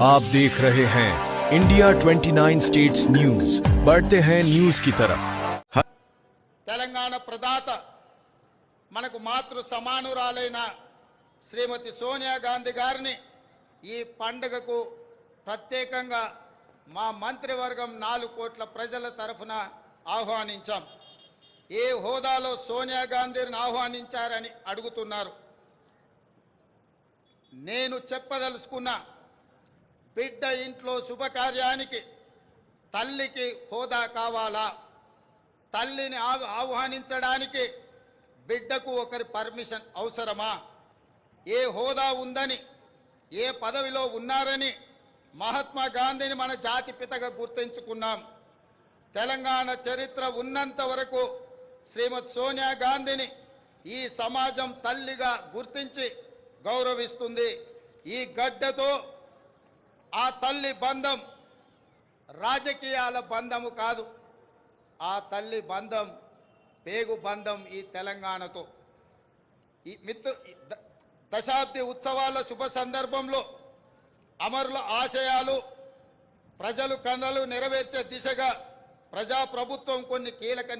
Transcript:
आप देख रहे हैं इंडिया 29 स्टेट्स न्यूज। बढ़ते हैं न्यूज की तरफ। తెలంగాణ ప్రదాత మనకు మాతృ సమానురాలైన శ్రీమతి సోనియా గాంధీ గారిని ఈ పండుగకు ప్రత్యేకంగా మా మంత్రివర్గం 4 కోట్ల ప్రజల తరఫున ఆహ్వానించాం. ఏ హోదాలో సోనియా గాంధీని ఆహ్వానించారని అడుగుతున్నారు. నేను చెప్పదలుచుకున్న బిడ్డ ఇంట్లో శుభకార్యానికి తల్లికి హోదా కావాలా? తల్లిని ఆహ్వానించడానికి బిడ్డకు ఒకరి పర్మిషన్ అవసరమా? ఏ హోదా ఉందని, ఏ పదవిలో ఉన్నారని మహాత్మా గాంధీని మన జాతిపితగా గుర్తించుకున్నాం. తెలంగాణ చరిత్ర ఉన్నంత వరకు శ్రీమతి సోనియా గాంధీని ఈ సమాజం తల్లిగా గుర్తించి గౌరవిస్తుంది. ఈ గడ్డతో ఆ తల్లి బంధం రాజకీయాల బంధము కాదు. ఆ తల్లి బంధం పేగు బంధం ఈ తెలంగాణతో. ఈ దశాబ్ది ఉత్సవాల శుభ సందర్భంలో అమరుల ఆశయాలు ప్రజలు కళలు నెరవేర్చే దిశగా ప్రజాప్రభుత్వం కొన్ని కీలక